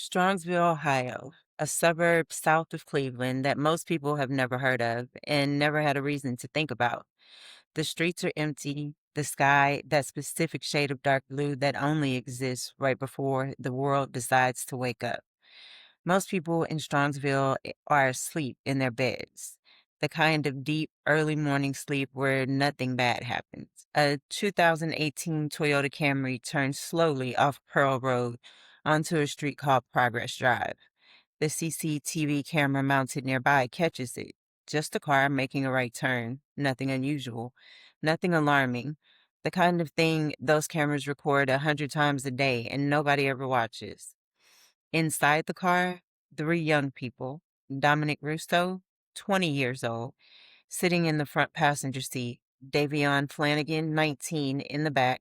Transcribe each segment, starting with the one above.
Strongsville, Ohio, a suburb south of Cleveland that most people have never heard of and never had a reason to think about. The streets are empty, the sky, that specific shade of dark blue that only exists right before the world decides to wake up. Most people in Strongsville are asleep in their beds, the kind of deep, early morning sleep where nothing bad happens. A 2018 Toyota Camry turns slowly off Pearl Road onto a street called Progress Drive. The CCTV camera mounted nearby catches it. Just a car making a right turn. Nothing unusual. Nothing alarming. The kind of thing those cameras record 100 times a day and nobody ever watches. Inside the car, three young people. Dominic Russo, 20 years old, sitting in the front passenger seat. Davion Flanagan, 19, in the back.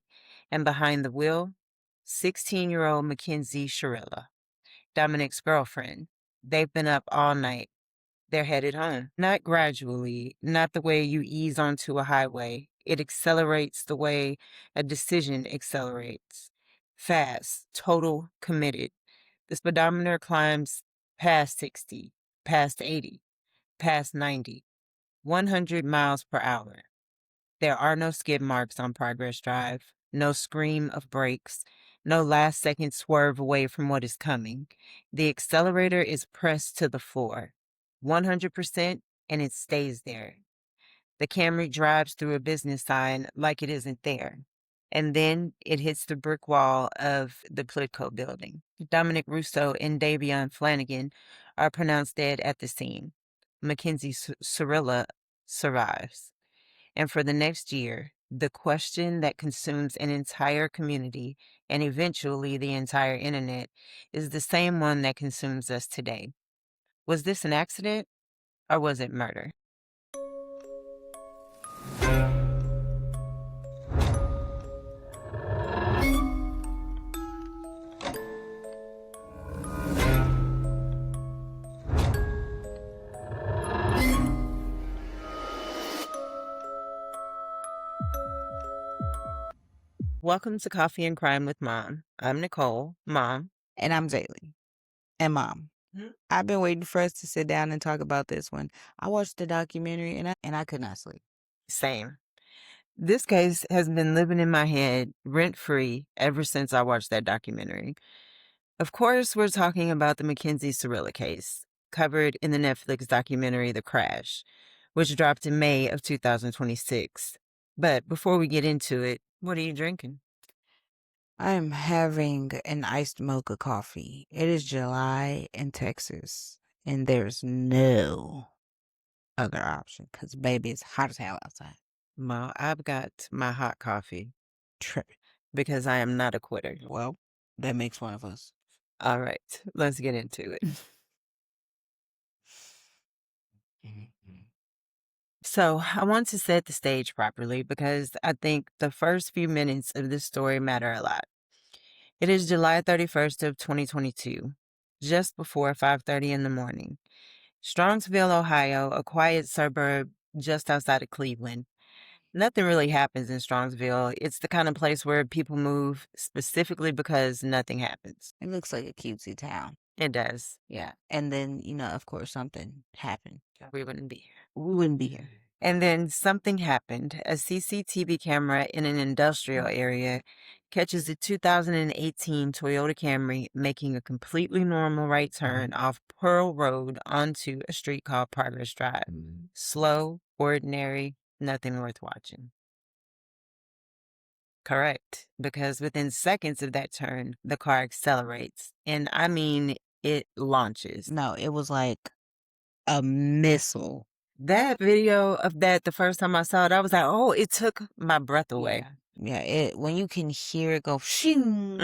And behind the wheel, 16-year-old Mackenzie Shirilla, Dominic's girlfriend. They've been up all night. They're headed home. Not gradually, not the way you ease onto a highway. It accelerates the way a decision accelerates. Fast, total, committed. The speedometer climbs past 60, past 80, past 90, 100 miles per hour. There are no skid marks on Progress Drive, no scream of brakes, no last second swerve away from what is coming. The accelerator is pressed to the floor, 100%, and it stays there. The Camry drives through a business sign like it isn't there. And then it hits the brick wall of the Plitco building. Dominic Russo and Davion Flanagan are pronounced dead at the scene. Mackenzie Shirilla survives. And for the next year, the question that consumes an entire community and eventually the entire internet is the same one that consumes us today. Was this an accident or was it murder? Welcome to Coffee and Crime with Mom. I'm Nicole, Mom. And I'm Jaylee. And Mom. I've been waiting for us to sit down and talk about this one. I watched the documentary and I could not sleep. Same. This case has been living in my head rent-free ever since I watched that documentary. Of course, we're talking about the Mackenzie Shirilla case, covered in the Netflix documentary The Crash, which dropped in May of 2026. But before we get into it, what are you drinking? I am having an iced mocha coffee. It is July in Texas, and there's no other option because, baby, it's hot as hell outside. Well, I've got my hot coffee because I am not a quitter. Well, that makes one of us. All right, let's get into it. So I want to set the stage properly because I think the first few minutes of this story matter a lot. It is July 31st of 2022, just before 5:30 in the morning. Strongsville, Ohio, a quiet suburb just outside of Cleveland. Nothing really happens in Strongsville. It's the kind of place where people move specifically because nothing happens. It looks like a cutesy town. It does. Yeah. And then, of course, something happened. We wouldn't be here. We wouldn't be here. And then something happened. A CCTV camera in an industrial area catches a 2018 Toyota Camry making a completely normal right turn off Pearl Road onto a street called Progress Drive. Slow, ordinary, nothing worth watching. Correct, because within seconds of that turn, the car accelerates. And I mean, it launches. No, it was like a missile. That video of that, the first time I saw it, I was like, oh, it took my breath away. Yeah, when you can hear it go, shing.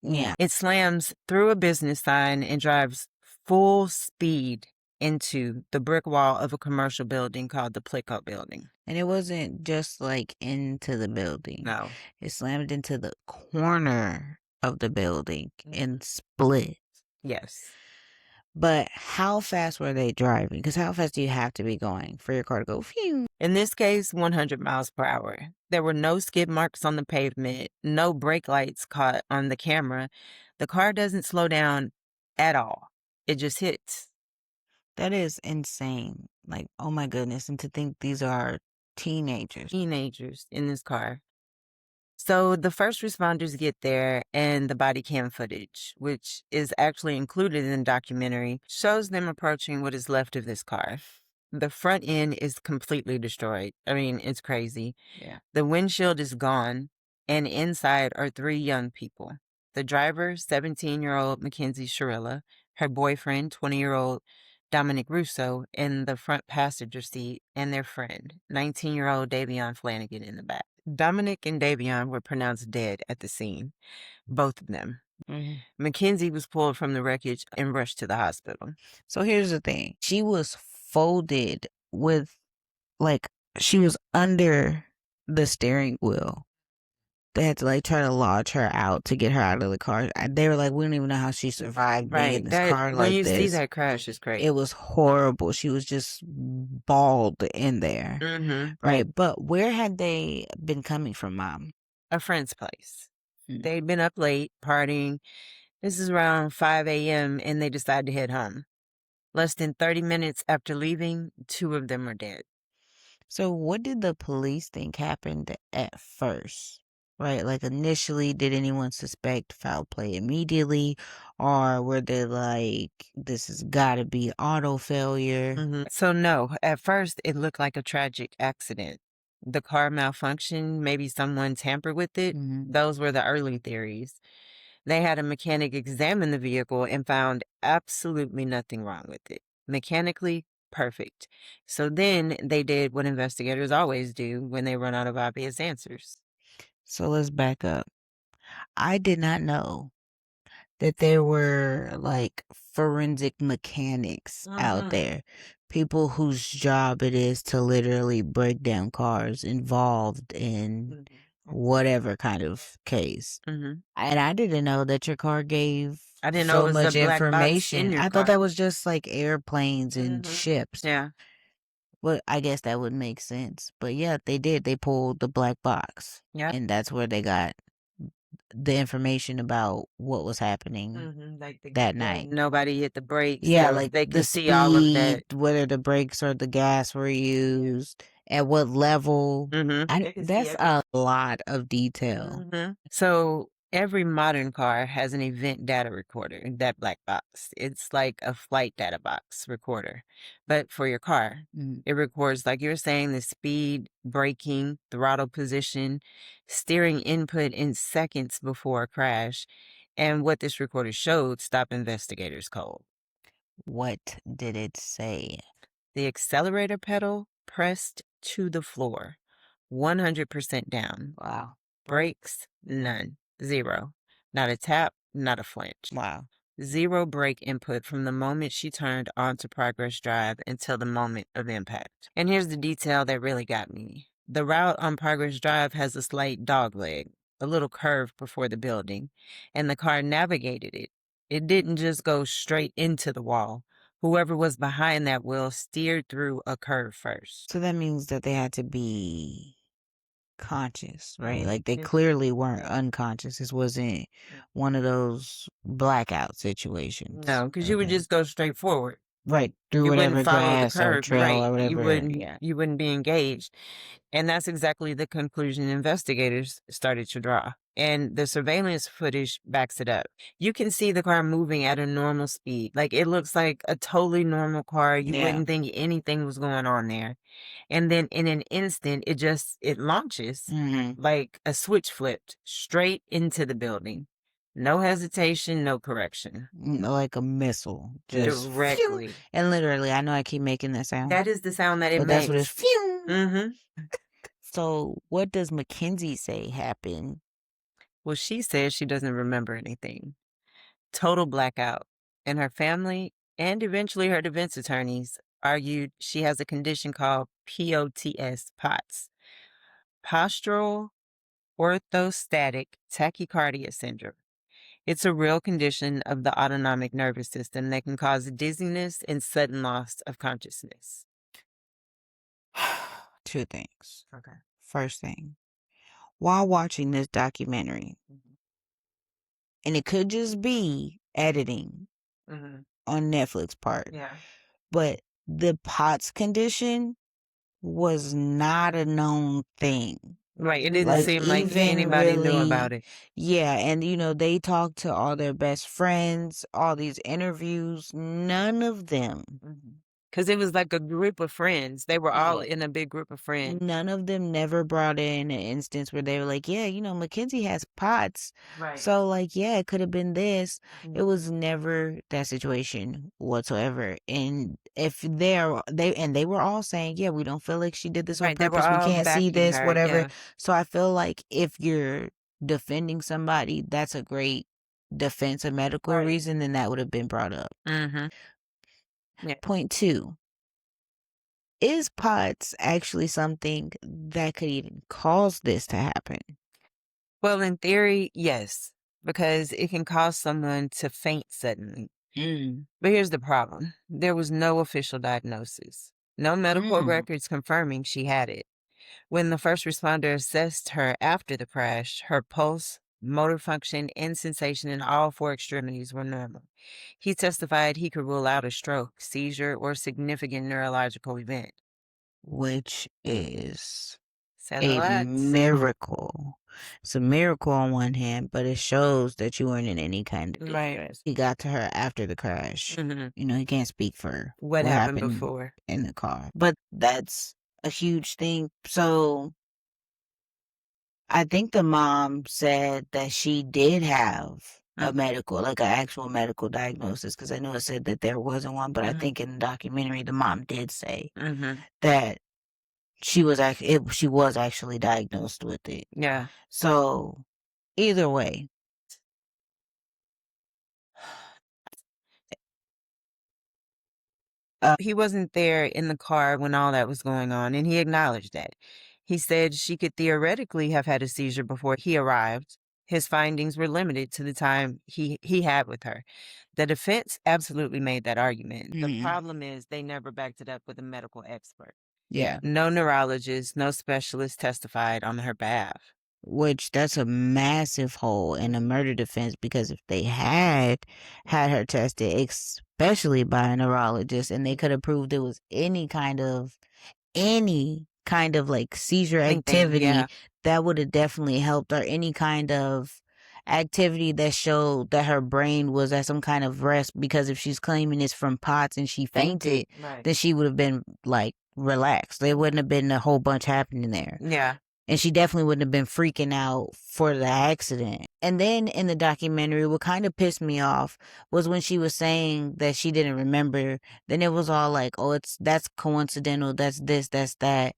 Yeah. It slams through a business sign and drives full speed into the brick wall of a commercial building called the Plitco building. And it wasn't just like into the building. No. It slammed into the corner of the building and split. Yes. But how fast were they driving? Because how fast do you have to be going for your car to go phew? In this case, 100 miles per hour. There were no skid marks on the pavement, no brake lights caught on the camera. The car doesn't slow down at all. It just hits. That is insane. Like, oh my goodness. And to think these are teenagers. Teenagers in this car. So the first responders get there, and the body cam footage, which is actually included in the documentary, shows them approaching what is left of this car. The front end is completely destroyed. I mean, it's crazy. Yeah. The windshield is gone, and inside are 3 young people. The driver, 17-year-old Mackenzie Shirilla, her boyfriend, 20-year-old Dominic Russo, in the front passenger seat, and their friend, 19-year-old Davion Flanagan, in the back. Dominic and Davion were pronounced dead at the scene, both of them. Mackenzie was pulled from the wreckage and rushed to the hospital. So here's the thing. She was folded with, like, she was under the steering wheel. They had to, like, try to lodge her out to get her out of the car. They were like, we don't even know how she survived being in this car When like you see this. that crash, it's crazy. It was horrible. She was just balled in there. Right. But where had they been coming from, Mom? A friend's place. They'd been up late partying. This is around 5 a.m. and they decided to head home. Less than 30 minutes after leaving, 2 of them are dead. So what did the police think happened at first? Right? Like, initially, did anyone suspect foul play immediately? Or were they like, this has got to be auto failure? So no, at first it looked like a tragic accident. The car malfunctioned, maybe someone tampered with it. Those were the early theories. They had a mechanic examine the vehicle and found absolutely nothing wrong with it. Mechanically, perfect. So then they did what investigators always do when they run out of obvious answers. So let's back up. I did not know that there were, like, forensic mechanics out there. People whose job it is to literally break down cars involved in whatever kind of case. And I didn't know that your car gave I didn't know so it was much a black box in information. your I car. thought that was just like airplanes and ships. Yeah. Well, I guess that would make sense. But yeah, they did. They pulled the black box. Yeah. And that's where they got the information about what was happening Like that night. Nobody hit the brakes. Yeah, like they the could see all of that. speed, whether the brakes or the gas were used, at what level. That's a lot of detail. So every modern car has an event data recorder, that black box. It's like a flight data box recorder, but for your car. It records, like you were saying, the speed, braking, throttle position, steering input in seconds before a crash. And what this recorder showed stopped investigators cold. What did it say? The accelerator pedal pressed to the floor, 100% down. Wow. Brakes, none. 0. Not a tap, not a flinch. Wow. 0 brake input from the moment she turned onto Progress Drive until the moment of impact. And here's the detail that really got me. The route on Progress Drive has a slight dogleg, a little curve before the building, and the car navigated it. It didn't just go straight into the wall. Whoever was behind that wheel steered through a curve first. So that means that they had to be conscious, right? Like, they clearly weren't unconscious. This wasn't one of those blackout situations. No, because you would just go straight forward. Right, through You whatever wouldn't follow the grass or curve, trail right? or whatever. You wouldn't be engaged. And that's exactly the conclusion investigators started to draw. And the surveillance footage backs it up. You can see the car moving at a normal speed. Like, it looks like a totally normal car. You wouldn't think anything was going on there. And then in an instant, it launches like a switch flipped straight into the building. No hesitation, no correction. Like a missile. Just Directly. phew. And literally, I know I keep making that sound. That is the sound that it but makes. That's what it's phew. So what does Mackenzie say happened? Well, she says she doesn't remember anything. Total blackout. And her family and eventually her defense attorneys argued she has a condition called POTS, postural orthostatic tachycardia syndrome. It's a real condition of the autonomic nervous system that can cause dizziness and sudden loss of consciousness. 2 things. Okay. First thing, while watching this documentary, and it could just be editing on Netflix part. Yeah. But the POTS condition was not a known thing. Right. It didn't Like, seem like even anybody knew about really, it. yeah, and they talked to all their best friends, all these interviews, none of them, Because it was like a group of friends. They were all yeah, in a big group of friends. none of them never brought in an instance where they were like, yeah, Mackenzie has POTS. Right. So, like, yeah, it could have been this. It was never that situation whatsoever. And if they were all saying, yeah, we don't feel like she did this on Right. They were purpose. We all can't see backing this, her. whatever. Yeah. So I feel like if you're defending somebody, that's a great defense, a medical Right. reason, then that would have been brought up. Yeah. Point 2. Is POTS actually something that could even cause this to happen? Well, in theory, yes, because it can cause someone to faint suddenly. But here's the problem. There was no official diagnosis, no medical records confirming she had it. When the first responder assessed her after the crash, her pulse, motor function, and sensation in all 4 extremities were normal. He testified he could rule out a stroke, seizure, or significant neurological event. Which is Said a a lot. miracle. It's a miracle on one hand, but it shows that you weren't in any kind of Right. distress. He got to her after the crash. He can't speak for What happened before. in the car. But that's a huge thing. So I think the mom said that she did have a medical, like an actual medical diagnosis, because I know it said that there wasn't one, but I think in the documentary the mom did say that she was actually diagnosed with it. Yeah. So either way, He wasn't there in the car when all that was going on, and he acknowledged that. He said she could theoretically have had a seizure before he arrived. His findings were limited to the time he had with her. The defense absolutely made that argument. The problem is they never backed it up with a medical expert. yeah, No neurologist, no specialist testified on her behalf. which that's a massive hole in a murder defense, because if they had her tested, especially by a neurologist, and they could have proved it was any kind of like seizure activity, that would have definitely helped, or any kind of activity that showed that her brain was at some kind of rest, because if she's claiming it's from POTS and she fainted, then she would have been like relaxed. There wouldn't have been a whole bunch happening there. Yeah. And she definitely wouldn't have been freaking out for the accident. And then in the documentary, what kind of pissed me off was when she was saying that she didn't remember. Then it was all like, oh, that's coincidental. That's this, that's that.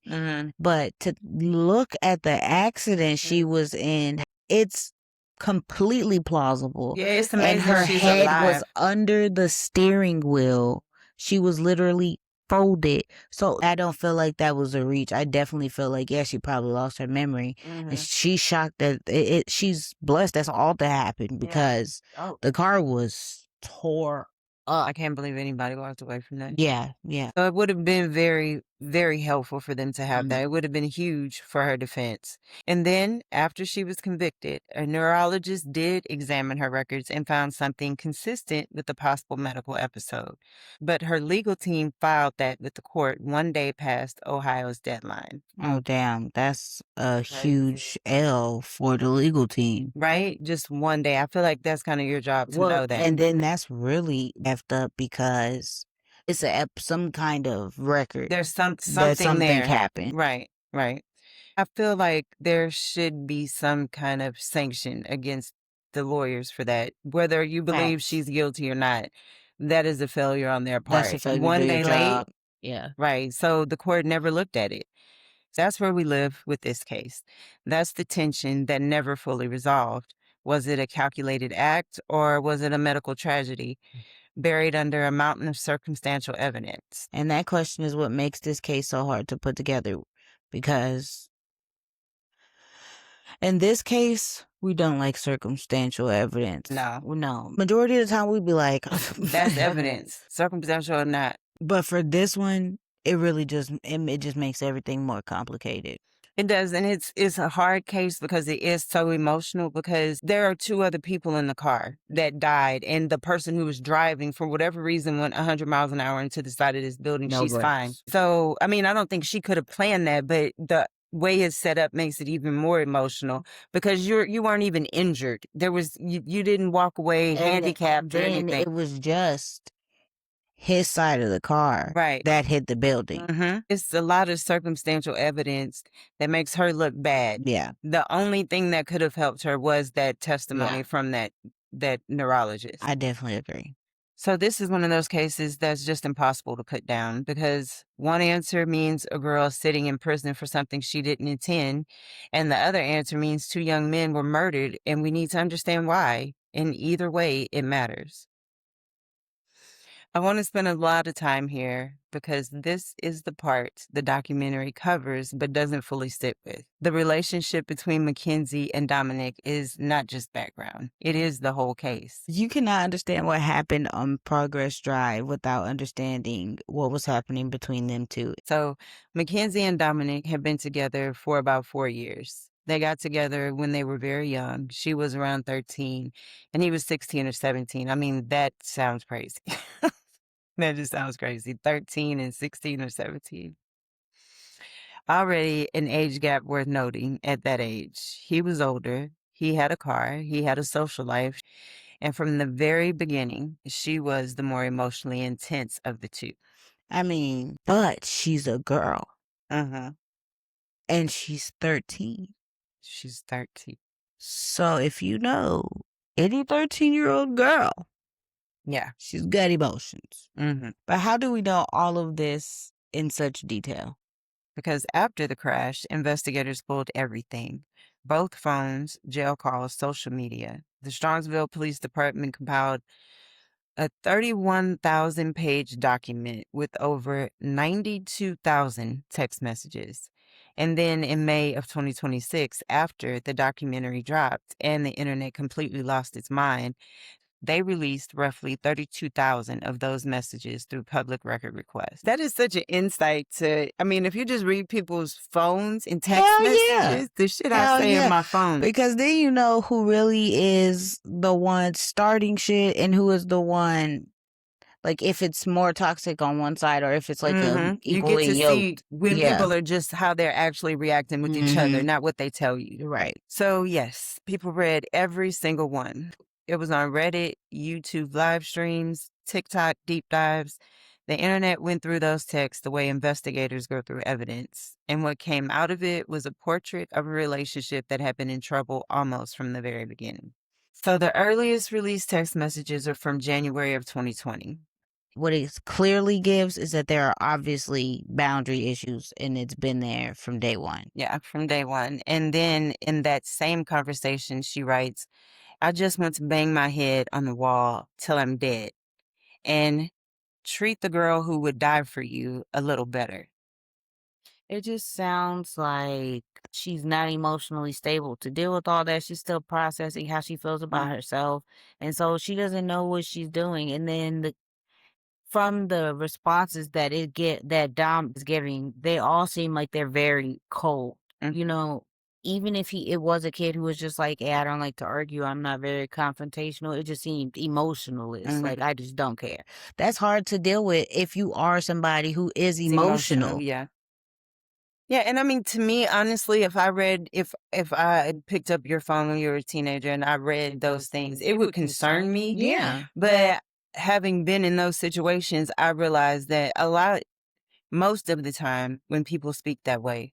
But to look at the accident she was in, it's completely plausible. Yeah, it's amazing And her she's head was alive. under the steering wheel. She was literally folded. So I don't feel like that was a reach. I definitely feel like, yeah, she probably lost her memory. And she's shocked that she's blessed that's all that happened, because the car was tore up. I can't believe anybody walked away from that. Yeah. So it would have been very, very helpful for them to have that. It would have been huge for her defense. And then, after she was convicted, a neurologist did examine her records and found something consistent with the possible medical episode. But her legal team filed that with the court one day past Ohio's deadline. Oh, damn. That's a huge L for the legal team. Right? Just one day. I feel like that's kind of your job to know that. And then that's really effed up, because it's some kind of record. There's that something there. happened. Right. I feel like there should be some kind of sanction against the lawyers for that. Whether you believe Facts. she's guilty or not, that is a failure on their part. That's a failure to One do your day job. late, Yeah. right. So the court never looked at it. That's where we live with this case. That's the tension that never fully resolved. Was it a calculated act, or was it a medical tragedy buried under a mountain of circumstantial evidence? And that question is what makes this case so hard to put together, because in this case, we don't like circumstantial evidence. No. Majority of the time, we'd be like, that's evidence, circumstantial or not. But for this one, it really just makes everything more complicated. It does, and it's a hard case because it is so emotional because there are 2 other people in the car that died, and the person who was driving, for whatever reason, went 100 miles an hour into the side of this building. No She's fine. brakes. So, I mean, I don't think she could have planned that, but the way it's set up makes it even more emotional because you weren't even injured. You didn't walk away handicapped or Then anything. it was just his side of the car Right. that hit the building. It's a lot of circumstantial evidence that makes her look bad. Yeah. The only thing that could have helped her was that testimony from that neurologist. I definitely agree. So this is one of those cases that's just impossible to put down because one answer means a girl sitting in prison for something she didn't intend, and the other answer means 2 young men were murdered, and we need to understand why. In either way, it matters. I want to spend a lot of time here because this is the part the documentary covers but doesn't fully sit with. The relationship between Mackenzie and Dominic is not just background. It is the whole case. You cannot understand what happened on Progress Drive without understanding what was happening between them two. So Mackenzie and Dominic have been together for about 4 years. They got together when they were very young. She was around 13 and he was 16 or 17. I mean, that sounds crazy. That just sounds crazy. 13 and 16 or 17. Already an age gap worth noting at that age. He was older. He had a car. He had a social life. And from the very beginning, she was the more emotionally intense of the 2. I mean, but she's a girl. Uh-huh. And she's 13. She's 13. So if you know any 13-year-old girl, yeah, she's got emotions. Mm-hmm. But how do we know all of this in such detail? Because after the crash, investigators pulled everything. Both phones, jail calls, social media. The Strongsville Police Department compiled a 31,000-page document with over 92,000 text messages. And then in May of 2026, after the documentary dropped and the internet completely lost its mind, they released roughly 32,000 of those messages through public record requests. That is such an insight to, I mean, if you just read people's phones and text messages, the shit I say in my phone. Because then you know who really is the one starting shit and who is the one, like if it's more toxic on one side or if it's like a equally you get to see when Yeah. people are just how they're actually reacting with each other, not what they tell you. Right. So yes, people read every single one. It was on Reddit, YouTube live streams, TikTok deep dives. The internet went through those texts the way investigators go through evidence. And what came out of it was a portrait of a relationship that had been in trouble almost from the very beginning. So the earliest released text messages are from January of 2020. What it clearly gives is that there are obviously boundary issues and it's been there from day one. Yeah, from day one. And then in that same conversation, she writes, I just want to bang my head on the wall till I'm dead and treat the girl who would die for you a little better. It just sounds like she's not emotionally stable to deal with all that. She's still processing how she feels about herself. And so she doesn't know what she's doing. And then from the responses that Dom is giving, they all seem like they're very cold. You know, even if it was a kid who was just like, hey, I don't like to argue, I'm not very confrontational, it just seemed emotionalist. Like, I just don't care. That's hard to deal with if you are somebody who is emotional. Yeah. Yeah, and I mean, to me, honestly, if I picked up your phone when you were a teenager and I read those things, it would concern me. Yeah. But having been in those situations, I realized that most of the time when people speak that way,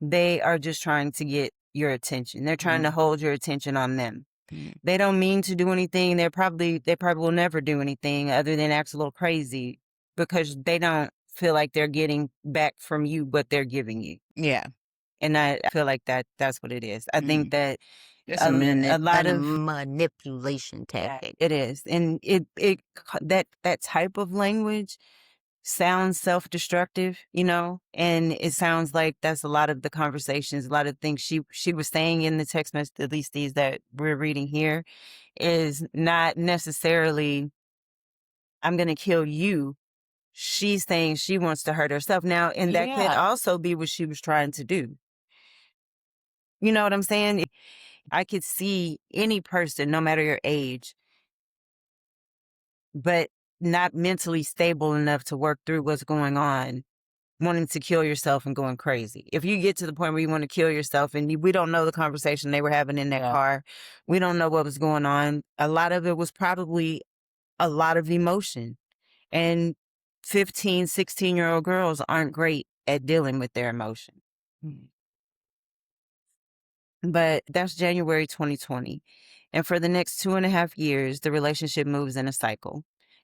they are just trying to get your attention. They're trying to hold your attention on them. They don't mean to do anything. They probably will never do anything other than act a little crazy because they don't feel like they're getting back from you what they're giving you. Yeah. And I feel like that's what it is. I think that It's a lot a of manipulation tactic. it is. And that type of language sounds self-destructive, you know, and it sounds like that's a lot of the conversations, a lot of things she was saying in the text message, at least these that we're reading here, is not necessarily, I'm going to kill you. She's saying she wants to hurt herself now, and that could also be what she was trying to do. You know what I'm saying? I could see any person, no matter your age, but not mentally stable enough to work through what's going on, wanting to kill yourself and going crazy. If you get to the point where you want to kill yourself and we don't know the conversation they were having in that car, we don't know what was going on. A lot of it was probably a lot of emotion. And 15, 16-year-old girls aren't great at dealing with their emotion. But that's January 2020. And for the next 2.5 years, the relationship moves in a cycle.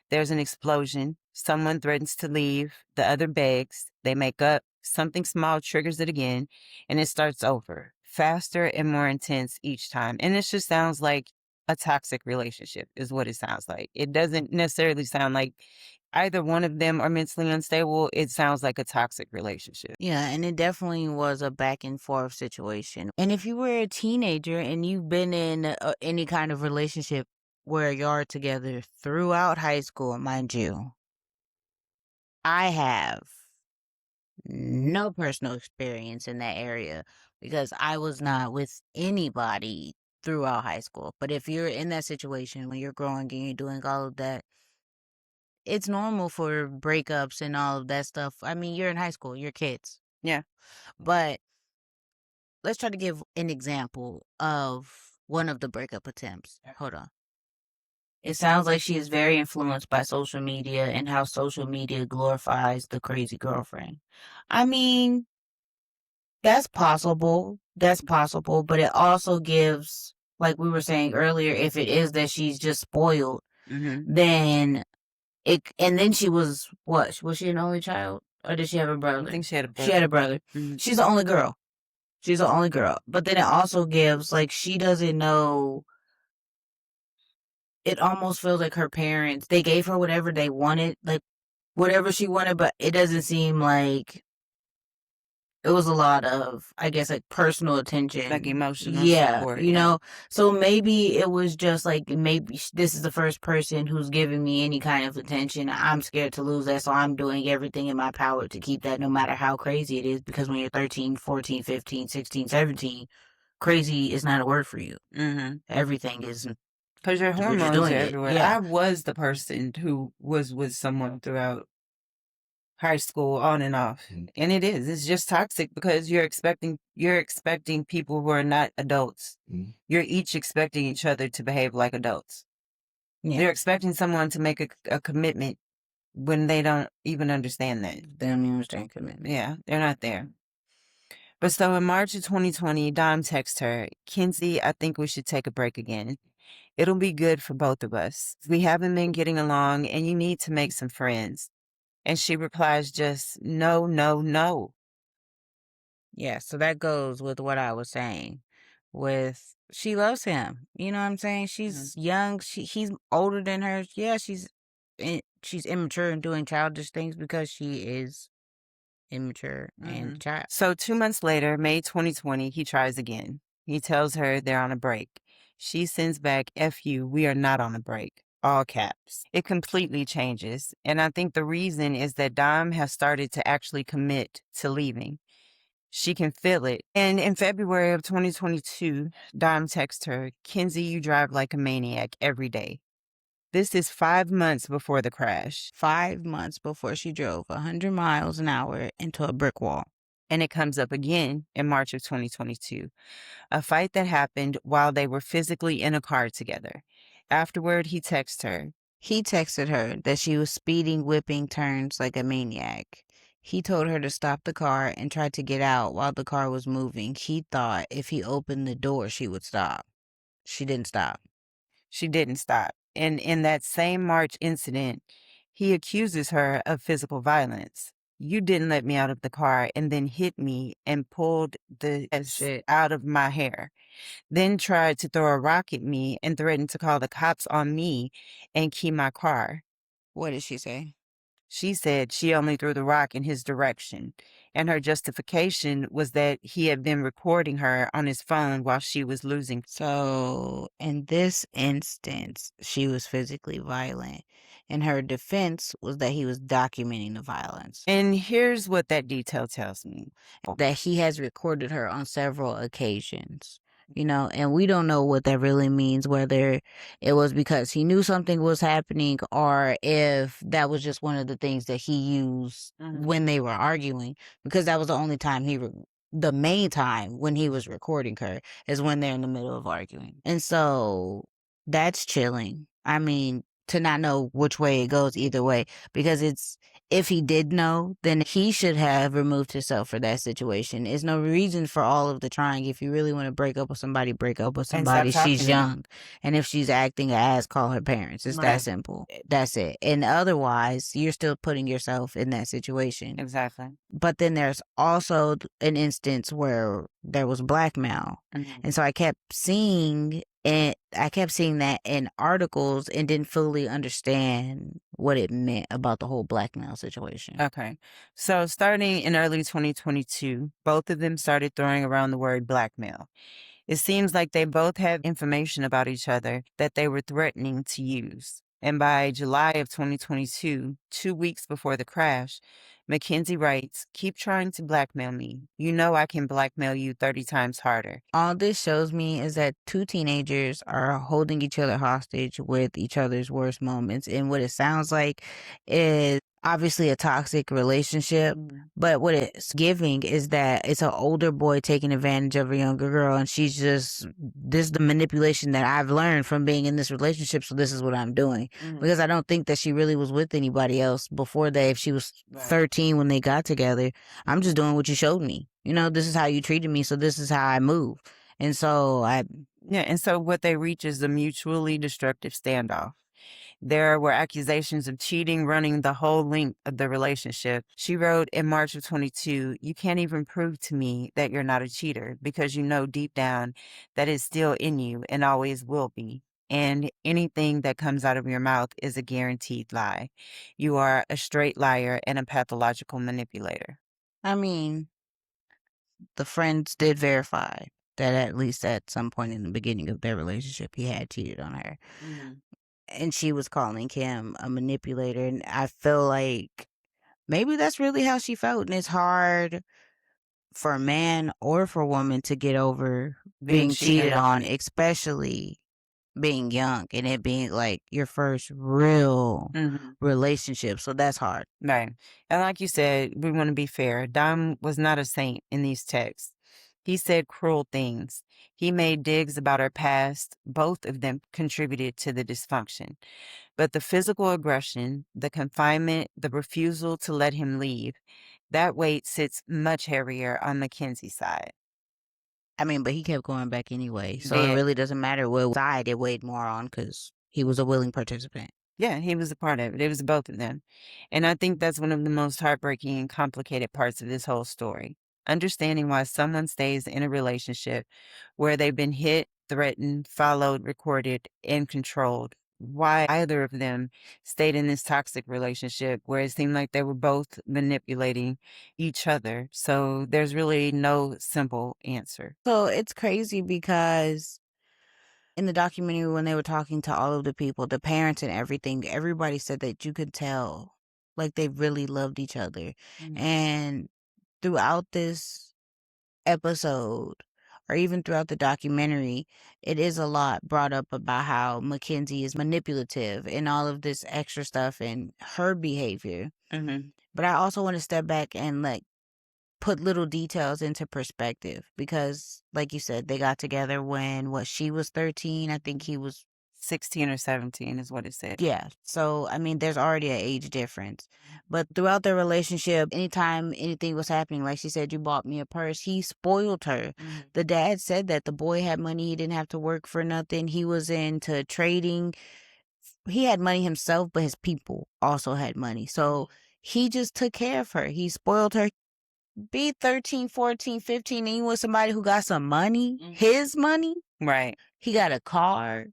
There's an explosion. Someone threatens to leave. The other begs. They make up. Something small triggers it again. And it starts over, faster and more intense each time. And it just sounds like a toxic relationship is what it sounds like. It doesn't necessarily sound like either one of them are mentally unstable. It sounds like a toxic relationship. Yeah, and it definitely was a back and forth situation. And if you were a teenager and you've been in any kind of relationship where you're together throughout high school, mind you, I have no personal experience in that area because I was not with anybody throughout high school. But if you're in that situation when you're growing and you're doing all of that, it's normal for breakups and all of that stuff. I mean, you're in high school, you're kids. Yeah. But let's try to give an example of one of the breakup attempts. Hold on. It sounds like she is very influenced by social media and how social media glorifies the crazy girlfriend. I mean, that's possible. That's possible. But it also gives, like we were saying earlier, if it is that she's just spoiled, then and then she was, what? Was she an only child? Or did she have a brother? I think she had a brother. She had a brother. She's the only girl. She's the only girl. But then it also gives, like, she doesn't know. It almost feels like her parents, they gave her whatever they wanted, like, whatever she wanted, but it doesn't seem like it was a lot of, I guess, like, personal attention. Like emotional support. You know? So maybe it was just like, maybe this is the first person who's giving me any kind of attention. I'm scared to lose that, so I'm doing everything in my power to keep that no matter how crazy it is, because when you're 13, 14, 15, 16, 17, crazy is not a word for you. Everything is... Because your hormones are everywhere. Yeah. I was the person who was with someone throughout high school, on and off. And it's just toxic because you're expecting people who are not adults. You're each expecting each other to behave like adults. You're expecting someone to make a commitment when they don't even understand that. They don't even understand commitment. Yeah, they're not there. But so in March of 2020, Dom texts her, "Kenzie, I think we should take a break again. It'll be good for both of us. We haven't been getting along and you need to make some friends." And she replies just, "No, no, no." Yeah, so that goes with what I was saying. She loves him. You know what I'm saying? She's young. He's older than her. Yeah, she's immature and doing childish things because she is immature and child. So 2 months later, May 2020, he tries again. He tells her they're on a break. She sends back, "F you, we are not on a break." All caps. It completely changes. And I think the reason is that Dom has started to actually commit to leaving. She can feel it. And in February of 2022, Dom texts her, "Kenzie, you drive like a maniac every day." This is 5 months before the crash. 5 months before she drove 100 miles an hour into a brick wall. And it comes up again in March of 2022. A fight that happened while they were physically in a car together. Afterward, he texts her. He texted her that she was speeding, whipping turns like a maniac. He told her to stop the car and tried to get out while the car was moving. He thought if he opened the door, she would stop. She didn't stop. She didn't stop. And in that same March incident, he accuses her of physical violence. "You didn't let me out of the car and then hit me and pulled the shit out of my hair. Then tried to throw a rock at me and threatened to call the cops on me and key my car." What did she say? She said she only threw the rock in his direction, and her justification was that he had been recording her on his phone while she was losing. So, in this instance, she was physically violent. and her defense was that he was documenting the violence. And here's what that detail tells me. That he has recorded her on several occasions, and we don't know what that really means, whether it was because he knew something was happening or if that was just one of the things that he used when they were arguing, because that was the only time the main time when he was recording her is when they're in the middle of arguing. And so that's chilling. I mean, to not know which way it goes either way, because if he did know, then he should have removed himself for that situation. There's no reason for all of the trying. If you really want to break up with somebody, break up with somebody. She's young. And if she's acting an ass, call her parents. It's that simple. That's it. And otherwise, you're still putting yourself in that situation. Exactly. But then there's also an instance where there was blackmail. And so I kept seeing that in articles and didn't fully understand what it meant about the whole blackmail situation. Okay. So starting in early 2022, both of them started throwing around the word blackmail. It seems like they both have information about each other that they were threatening to use. And by July of 2022, 2 weeks before the crash, Mackenzie writes, "Keep trying to blackmail me. You know I can blackmail you 30 times harder." All this shows me is that two teenagers are holding each other hostage with each other's worst moments. And what it sounds like is obviously a toxic relationship, but what it's giving is that it's an older boy taking advantage of a younger girl, and this is the manipulation that I've learned from being in this relationship, so this is what I'm doing. Because I don't think that she really was with anybody else before that. If she was 13 when they got together, I'm just doing what you showed me. This is how you treated me, so this is how I move. And so and so what they reach is a mutually destructive standoff. There were accusations of cheating running the whole length of the relationship. She wrote in March of 22, "You can't even prove to me that you're not a cheater because you know deep down that it's still in you and always will be. And anything that comes out of your mouth is a guaranteed lie. You are a straight liar and a pathological manipulator." I mean, the friends did verify that at least at some point in the beginning of their relationship, he had cheated on her. And she was calling him a manipulator. And I feel like maybe that's really how she felt. And it's hard for a man or for a woman to get over being cheated on, especially being young and it being like your first real relationship. So that's hard. Right. And like you said, we want to be fair. Dom was not a saint in these texts. He said cruel things. He made digs about her past. Both of them contributed to the dysfunction. But the physical aggression, the confinement, the refusal to let him leave, that weight sits much heavier on Mackenzie's side. I mean, but he kept going back anyway. So Yeah. it really doesn't matter what side it weighed more on because he was a willing participant. Yeah, he was a part of it. It was both of them. And I think that's one of the most heartbreaking and complicated parts of this whole story. Understanding why someone stays in a relationship where they've been hit, threatened, followed, recorded, and controlled. Why either of them stayed in this toxic relationship where it seemed like they were both manipulating each other. So there's really no simple answer. So it's crazy because in the documentary, when they were talking to all of the people, the parents and everything, everybody said that you could tell like they really loved each other. And throughout this episode, or even throughout the documentary, it is a lot brought up about how Mackenzie is manipulative and all of this extra stuff and her behavior. But I also want to step back and like put little details into perspective because, like you said, they got together when she was 13. I think he was 16 or 17 is what it said. Yeah. So, I mean, there's already an age difference. But throughout their relationship, anytime anything was happening, like she said, you bought me a purse, he spoiled her. The dad said that the boy had money. He didn't have to work for nothing. He was into trading. He had money himself, but his people also had money. So he just took care of her. He spoiled her. Be 13, 14, 15, and you want somebody who got some money, his money. Right. He got a car.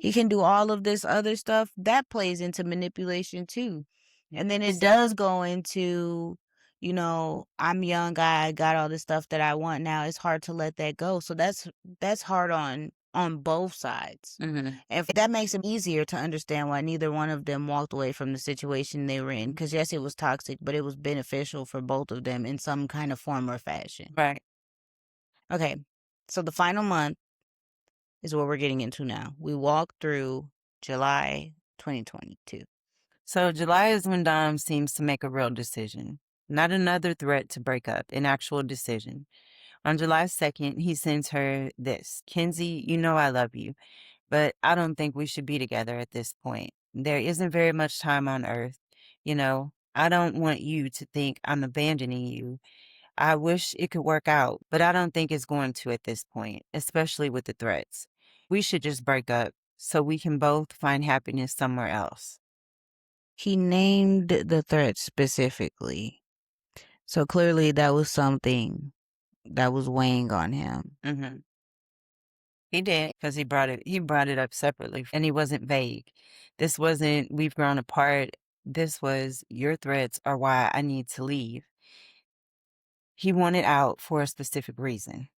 He can do all of this other stuff. That plays into manipulation too. And then it does go into, I'm young, I got all this stuff that I want now. It's hard to let that go. So that's hard on on both sides. Mm-hmm. And that makes it easier to understand why neither one of them walked away from the situation they were in. Because, yes, it was toxic, but it was beneficial for both of them in some kind of form or fashion. Right. Okay, so the final month is what we're getting into now. We walk through July 2022. So July is when Dom seems to make a real decision, not another threat to break up, an actual decision. On July 2nd, he sends her this: Kenzie, you know I love you, but I don't think we should be together at this point. There isn't very much time on earth. You know, I don't want you to think I'm abandoning you. I wish it could work out, but I don't think it's going to at this point, especially with the threats. We should just break up so we can both find happiness somewhere else. He named the threat specifically. So clearly that was something that was weighing on him. Mm-hmm. He did, because he brought it up separately, and he wasn't vague. This wasn't we've grown apart. This was your threats are why I need to leave. He wanted out for a specific reason.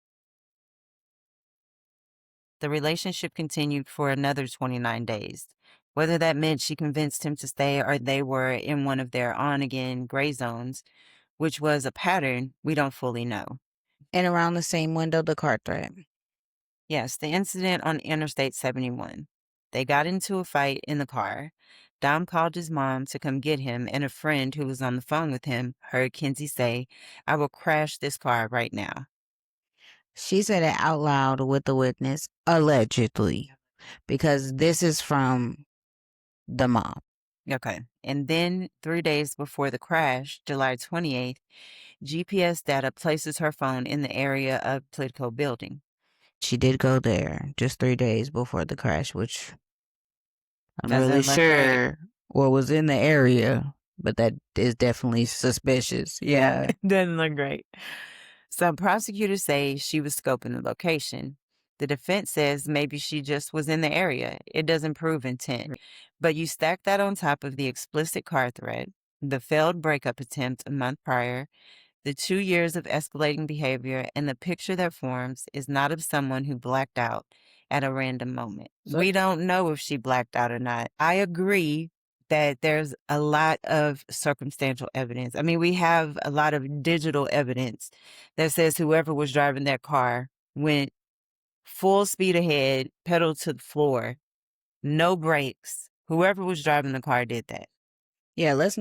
The relationship continued for another 29 days. Whether that meant she convinced him to stay or they were in one of their on again gray zones, which was a pattern, we don't fully know. And around the same window, the car threat. Yes, the incident on Interstate 71. They got into a fight in the car. Dom called his mom to come get him, and a friend who was on the phone with him heard Kenzie say, I will crash this car right now. She said it out loud with the witness, allegedly, because this is from the mom. Okay. And then 3 days before the crash, July 28th, GPS data places her phone in the area of Politico building. She did go there just 3 days before the crash, which I'm Doesn't really look sure what was in the area, but that is definitely suspicious. Yeah. Doesn't look great. Some prosecutors say she was scoping the location. The defense says maybe she just was in the area. It doesn't prove intent. But you stack that on top of the explicit car threat, the failed breakup attempt a month prior, the 2 years of escalating behavior, and the picture that forms is not of someone who blacked out at a random moment. We don't know if she blacked out or not. I agree that there's a lot of circumstantial evidence. I mean, we have a lot of digital evidence that says whoever was driving that car went full speed ahead, pedal to the floor, no brakes. Whoever was driving the car did that. Yeah, let's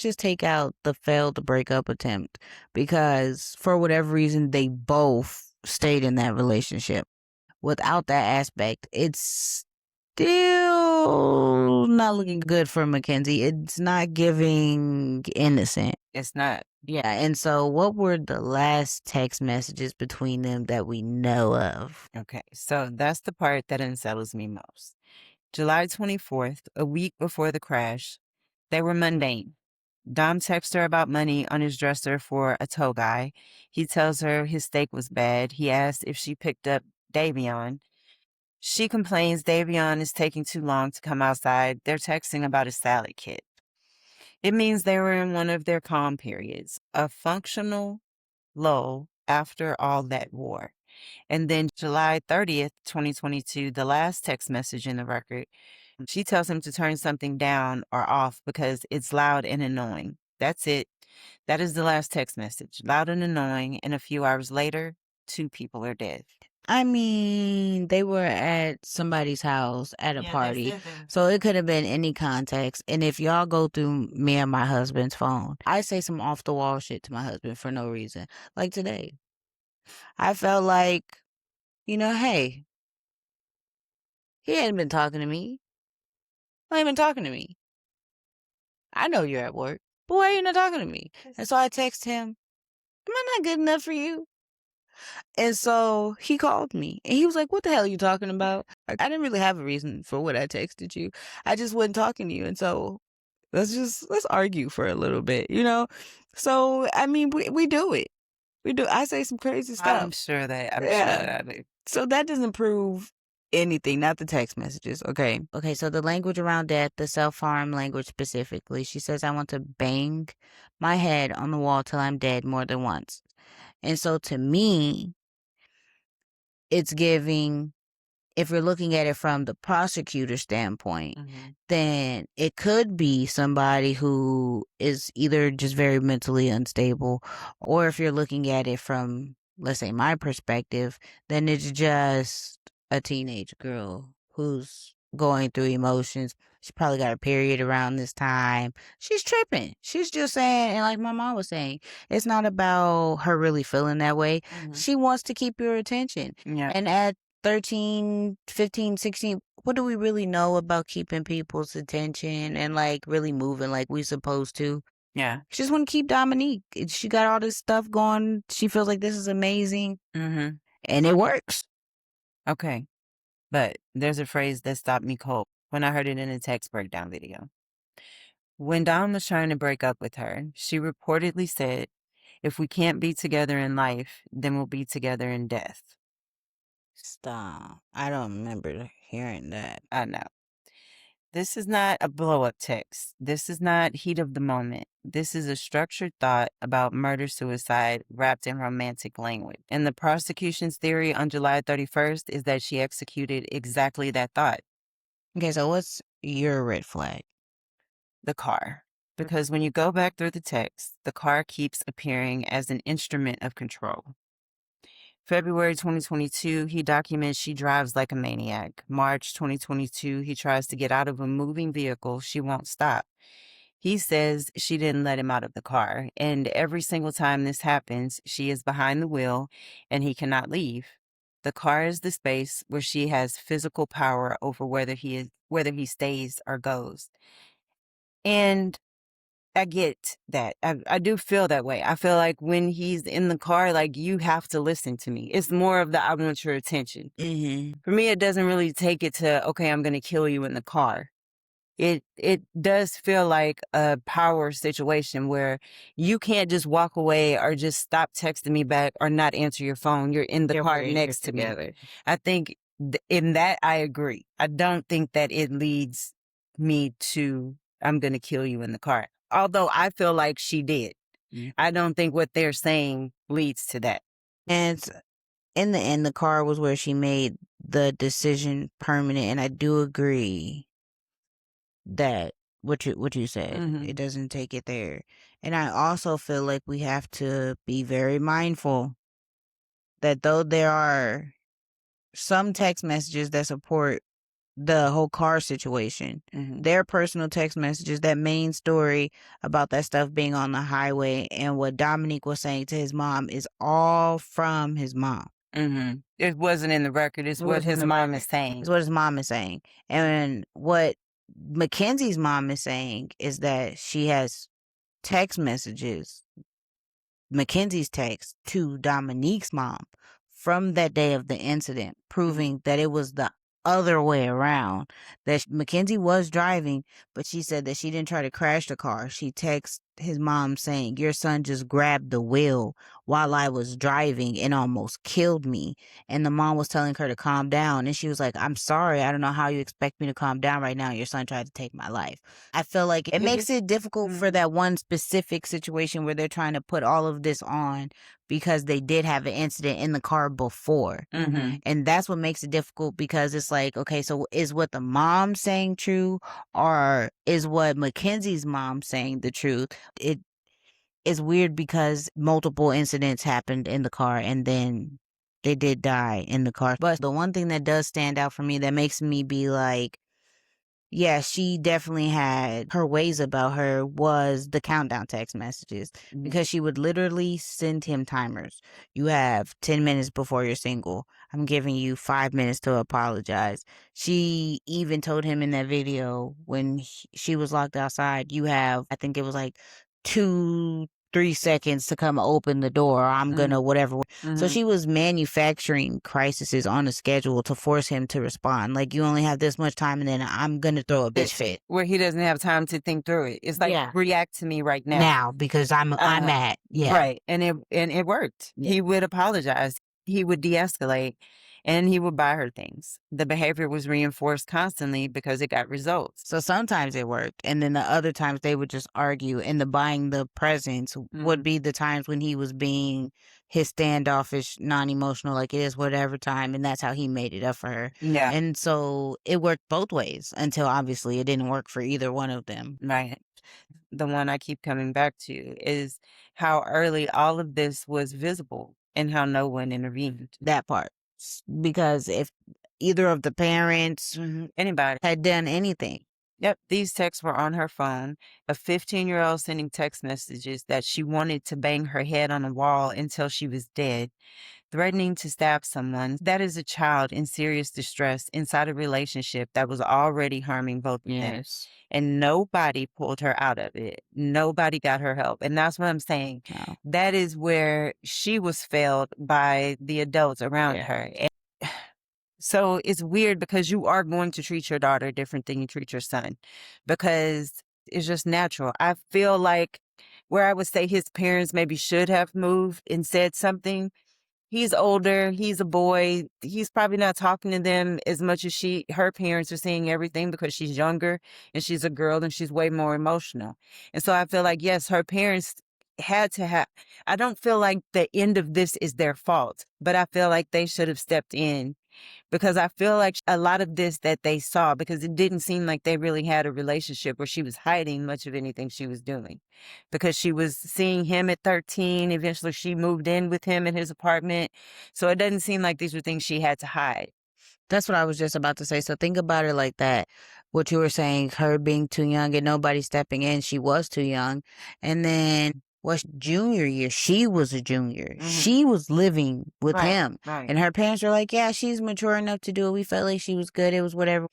just take out the failed breakup attempt because for whatever reason they both stayed in that relationship. Without that aspect, it's still not looking good for Mackenzie. It's not giving innocent. It's not. Yeah, and so what were the last text messages between them that we know of? Okay, so that's the part that unsettles me most. July 24th, a week before the crash, they were mundane. Dom texts her about money on his dresser for a tow guy. He tells her his steak was bad. He asks if she picked up Davion. She complains Davion is taking too long to come outside. They're texting about a salad kit. It means they were in one of their calm periods, a functional lull after all that war. And then July 30th, 2022, the last text message in the record, she tells him to turn something down or off because it's loud and annoying. That's it. That is the last text message. Loud and annoying. And a few hours later, 2 people are dead. I mean, they were at somebody's house at a party, so it could have been any context. And if y'all go through me and my husband's phone, I say some off the wall shit to my husband for no reason. Like today, I felt like, hey, he hadn't been talking to me. He ain't been talking to me. I know you're at work, but why are you not talking to me? And so I text him, am I not good enough for you? And so he called me and he was like, what the hell are you talking about? I didn't really have a reason for what I texted you. I just wasn't talking to you. And so let's argue for a little bit, So, I mean, we do it. We do. I say some crazy stuff. I'm sure that I do. So that doesn't prove anything, not the text messages. Okay. Okay. So the language around death, the self-harm language specifically, she says, I want to bang my head on the wall till I'm dead more than once. And so to me, it's giving if you're looking at it from the prosecutor standpoint, Mm-hmm. then it could be somebody who is either just very mentally unstable, or if you're looking at it from, let's say, my perspective, then it's just a teenage girl who's going through emotions. She probably got a period around this time. She's tripping. She's just saying, and like my mom was saying, it's not about her really feeling that way. Mm-hmm. She wants to keep your attention. Yeah. And at 13, 15, 16, what do we really know about keeping people's attention and like really moving like we supposed to? Yeah. She just want to keep Dominique. She got all this stuff going. She feels like this is amazing. Mm-hmm. And it works. Okay. But there's a phrase that stopped me cold when I heard it in a text breakdown video. When Dom was trying to break up with her, she reportedly said, "If we can't be together in life, then we'll be together in death." Stop. I don't remember hearing that. I know. This is not a blow-up text. This is not heat of the moment. This is a structured thought about murder-suicide wrapped in romantic language. And the prosecution's theory on July 31st is that she executed exactly that thought. Okay, so what's your red flag? The car. Because when you go back through the text, the car keeps appearing as an instrument of control. February 2022, he documents she drives like a maniac. March 2022, he tries to get out of a moving vehicle. She won't stop. He says she didn't let him out of the car. And every single time this happens, she is behind the wheel and he cannot leave. The car is the space where she has physical power over whether he stays or goes. And I get that. I do feel that way. I feel like when he's in the car, like, you have to listen to me. It's more of the I want your attention. Mm-hmm. For me, it doesn't really take it to, okay, I'm going to kill you in the car. It does feel like a power situation where you can't just walk away or just stop texting me back or not answer your phone. You're in the car next to me. I think in that I agree. I don't think that it leads me to I'm going to kill you in the car. Although I feel like she did. I don't think what they're saying leads to that. And in the end, the car was where she made the decision permanent. And I do agree that what you said, it doesn't take it there. And I also feel like we have to be very mindful that though there are some text messages that support the whole car situation, their personal text messages, that main story about that stuff being on the highway and what Dominic was saying to his mom is all from his mom. It wasn't in the record. It's what his mom is saying. It's what his mom is saying. And what Mackenzie's mom is saying is that she has text messages, Mackenzie's text to Dominique's mom from that day of the incident, proving that it was the other way around, that Mackenzie was driving, but she said that she didn't try to crash the car. She texted his mom saying, "Your son just grabbed the wheel while I was driving and almost killed me." And the mom was telling her to calm down. And she was like, "I'm sorry. I don't know how you expect me to calm down right now. Your son tried to take my life." I feel like it makes it difficult for that one specific situation where they're trying to put all of this on because they did have an incident in the car before. And that's what makes it difficult, because it's like, okay, so is what the mom's saying true, or is what Mackenzie's mom saying the truth? It is weird because multiple incidents happened in the car and then they did die in the car. But the one thing that does stand out for me that makes me be like, yeah, she definitely had her ways about her was the countdown text messages, because she would literally send him timers. You have 10 minutes before you're single. I'm giving you 5 minutes to apologize. She even told him in that video when she was locked outside, you have, I think it was like 2-3 seconds to come open the door, or I'm gonna whatever. So she was manufacturing crises on a schedule to force him to respond. Like, you only have this much time and then I'm gonna throw a bitch fit. Where he doesn't have time to think through it. It's like, react to me right now. Now, because I'm mad. Yeah. Right. And it worked. Yeah. He would apologize. He would de-escalate. and he would buy her things. The behavior was reinforced constantly because it got results. So sometimes it worked, and then the other times they would just argue, and the buying the presents would be the times when he was being his standoffish, non-emotional, like it is whatever time, and that's how he made it up for her. Yeah. And so it worked both ways until obviously it didn't work for either one of them. Right. The one I keep coming back to is how early all of this was visible and how no one intervened. That part. Because if either of the parents, anybody, had done anything. Yep, these texts were on her phone. A 15-year-old sending text messages that she wanted to bang her head on a wall until she was dead, threatening to stab someone. That is a child in serious distress inside a relationship that was already harming both of them. And nobody pulled her out of it. Nobody got her help. And that's what I'm saying. No. That is where she was failed by the adults around her. And so it's weird because you are going to treat your daughter different than you treat your son because it's just natural. I feel like where I would say his parents maybe should have moved and said something. He's older. He's a boy. He's probably not talking to them as much as her parents are seeing everything because she's younger and she's a girl and she's way more emotional. And so I feel like, yes, her parents had to have, I don't feel like the end of this is their fault, but I feel like they should have stepped in because I feel like a lot of this that they saw, because it didn't seem like they really had a relationship where she was hiding much of anything she was doing, because she was seeing him at 13. Eventually she moved in with him in his apartment. So it doesn't seem like these were things she had to hide. That's what I was just about to say. So think about it like that. What you were saying, her being too young and nobody stepping in, she was too young. And then junior year, she was a junior. She was living with him. And her parents were like, yeah, she's mature enough to do it. We felt like she was good. It was whatever.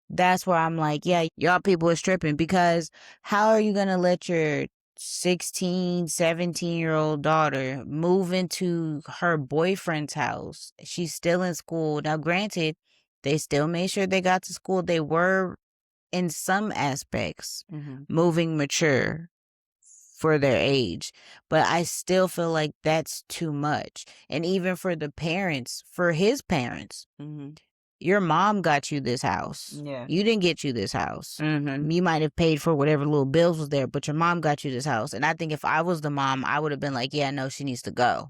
That's where I'm like, yeah, y'all people are stripping, because how are you going to let your 16, 17-year-old daughter move into her boyfriend's house? She's still in school. Now, granted, they still made sure they got to school. They were, in some aspects, moving mature for their age, but I still feel like that's too much. And even for the parents, for his parents, your mom got you this house. Yeah. You didn't get you this house. You might have paid for whatever little bills was there, but your mom got you this house. And I think if I was the mom, I would have been like, yeah, no, she needs to go.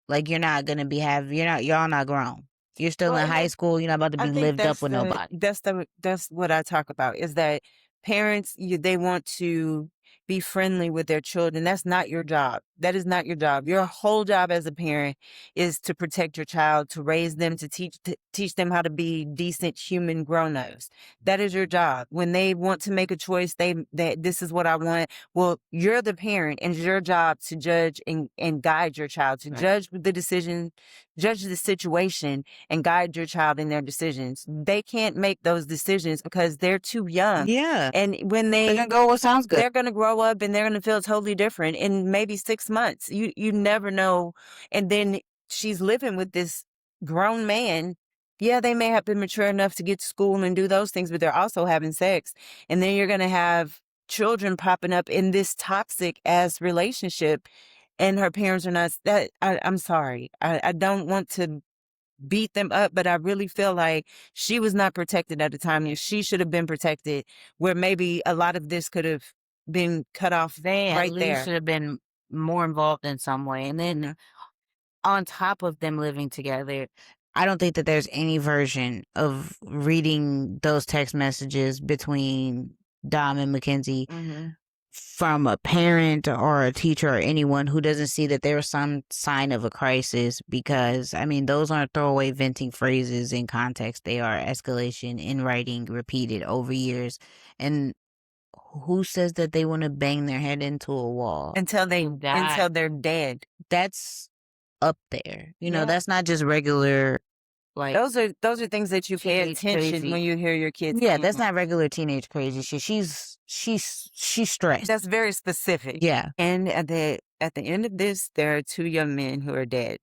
Like, you're not going to be y'all not grown. You're still in high school. You're not about to be lived up with nobody. That's what I talk about, is that parents, they want to be friendly with their children. That's not your job. That is not your job. Your whole job as a parent is to protect your child, to raise them, to teach them how to be decent human grown-ups. That is your job. When they want to make a choice, this is what I want. Well, you're the parent, and it's your job to judge and guide your child, to judge the decision, judge the situation, and guide your child in their decisions. They can't make those decisions because they're too young. Yeah. And when They're going to go what sounds good. they're going to grow up and they're going to feel totally different in maybe 6 months. You never know. And then she's living with this grown man. Yeah, they may have been mature enough to get to school and do those things, but they're also having sex. And then you're going to have children popping up in this toxic ass relationship, and her parents are not. I'm sorry. I don't want to beat them up, but I really feel like she was not protected at the time, and she should have been protected, where maybe a lot of this could have been cut off right there. Should have been more involved in some way. And then on top of them living together, I don't think that there's any version of reading those text messages between Dom and Mackenzie from a parent or a teacher or anyone who doesn't see that there's some sign of a crisis, because, I mean, those aren't throwaway venting phrases in context. They are escalation in writing, repeated over years. And who says that they want to bang their head into a wall until they're dead? That's up there. You know, that's not just regular. Like, those are things that you pay attention when you hear your kids. Yeah, that's not regular teenage crazy shit. She's stressed. That's very specific. Yeah. And at the end of this, there are 2 young men who are dead,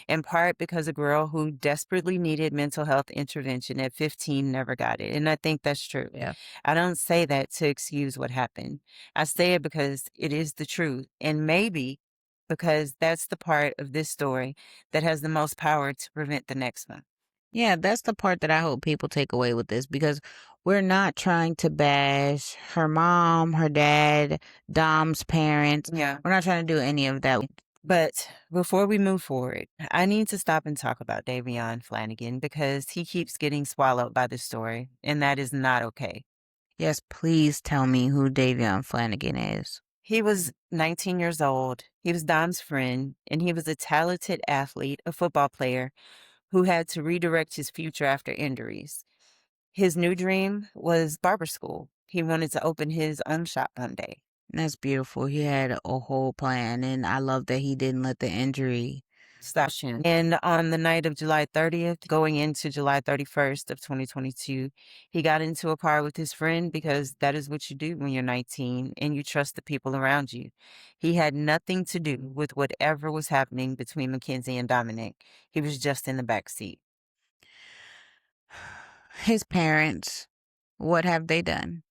in part because a girl who desperately needed mental health intervention at 15 never got it. And I think that's true. Yeah. I don't say that to excuse what happened. I say it because it is the truth. And maybe because that's the part of this story that has the most power to prevent the next one. Yeah, that's the part that I hope people take away with this because we're not trying to bash her mom, her dad, Dom's parents. Yeah. We're not trying to do any of that. But before we move forward, I need to stop and talk about Davion Flanagan because he keeps getting swallowed by this story, and that is not okay. Yes, please tell me who Davion Flanagan is. He was 19 years old. He was Dom's friend, and he was a talented athlete, a football player who had to redirect his future after injuries. His new dream was barber school. He wanted to open his own shop one day. That's beautiful. He had a whole plan, and I love that he didn't let the injury Stop him. And on the night of July 30th, going into July 31st of 2022, he got into a car with his friend because that is what you do when you're 19 and you trust the people around you. He had nothing to do with whatever was happening between Mackenzie and Dominic. He was just in the back seat. His parents, what have they done?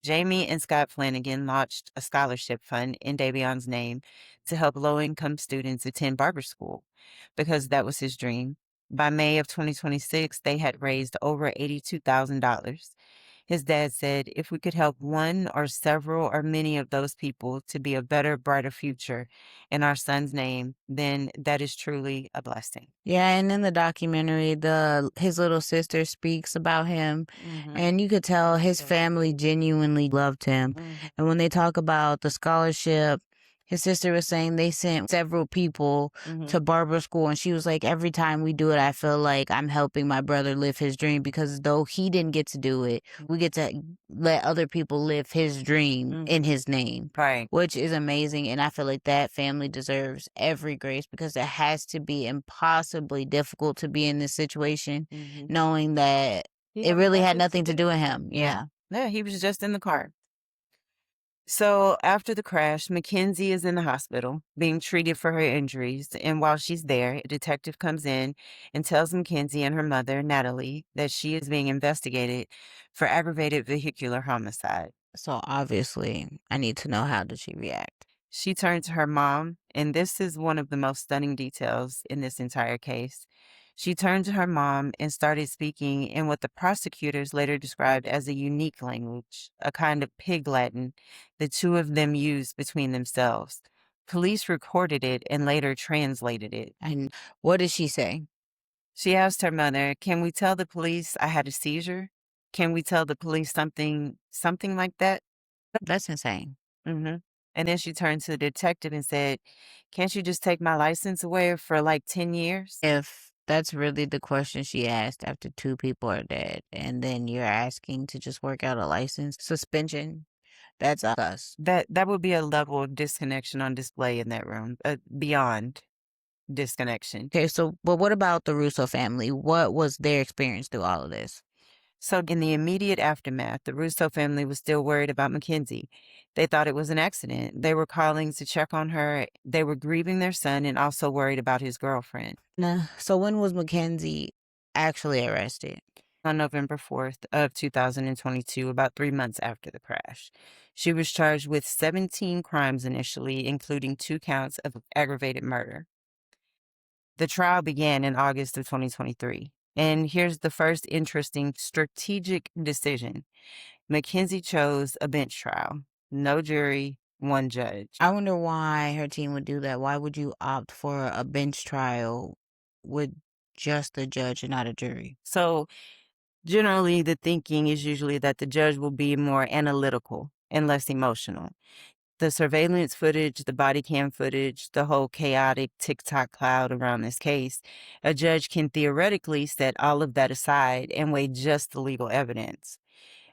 Jamie and Scott Flanagan launched a scholarship fund in Davion's name to help low-income students attend barber school because that was his dream. By May of 2026, they had raised over $82,000. His dad said, if we could help one or several or many of those people to be a better, brighter future in our son's name, then that is truly a blessing. Yeah, and in the documentary, his little sister speaks about him, and you could tell his family genuinely loved him. And when they talk about the scholarship, his sister was saying they sent several people to barber school, and she was like, every time we do it, I feel like I'm helping my brother live his dream because though he didn't get to do it, we get to let other people live his dream in his name. Right. Which is amazing. And I feel like that family deserves every grace because it has to be impossibly difficult to be in this situation, knowing that it really had nothing to do with him. Yeah. Yeah, he was just in the car. So after the crash, Mackenzie is in the hospital being treated for her injuries. And while she's there, a detective comes in and tells Mackenzie and her mother, Natalie, that she is being investigated for aggravated vehicular homicide. So obviously, I need to know, how did she react? She turned to her mom, and this is one of the most stunning details in this entire case. She turned to her mom and started speaking in what the prosecutors later described as a unique language, a kind of pig Latin the two of them used between themselves. Police recorded it and later translated it. And what did she say? She asked her mother, "Can we tell the police I had a seizure? Can we tell the police something like that?" That's insane. And then she turned to the detective and said, "Can't you just take my license away for like 10 years?" If that's really the question she asked after two people are dead, and then you're asking to just work out a license suspension, that's us. That would be a level of disconnection on display in that room, beyond disconnection. Okay, so, but what about the Russo family? What was their experience through all of this? So in the immediate aftermath, the Russo family was still worried about Mackenzie. They thought it was an accident. They were calling to check on her. They were grieving their son and also worried about his girlfriend. Nah. So when was Mackenzie actually arrested? On November 4th of 2022, about 3 months after the crash. She was charged with 17 crimes initially, including 2 counts of aggravated murder. The trial began in August of 2023. And here's the first interesting strategic decision. Mackenzie chose a bench trial. No jury, one judge. I wonder why her team would do that. Why would you opt for a bench trial with just a judge and not a jury? So generally, the thinking is usually that the judge will be more analytical and less emotional. The surveillance footage, the body cam footage, the whole chaotic TikTok cloud around this case, a judge can theoretically set all of that aside and weigh just the legal evidence.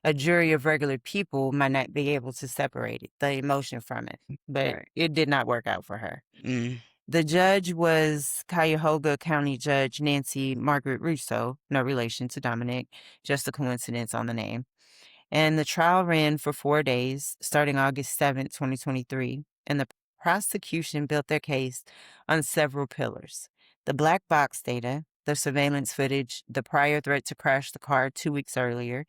A jury of regular people might not be able to separate it, the emotion from it, but it did not work out for her. The judge was Cuyahoga County Judge Nancy Margaret Russo, no relation to Dominic, just a coincidence on the name. And the trial ran for 4 days, starting August 7th, 2023. And the prosecution built their case on several pillars: the black box data, the surveillance footage, the prior threat to crash the car 2 weeks earlier,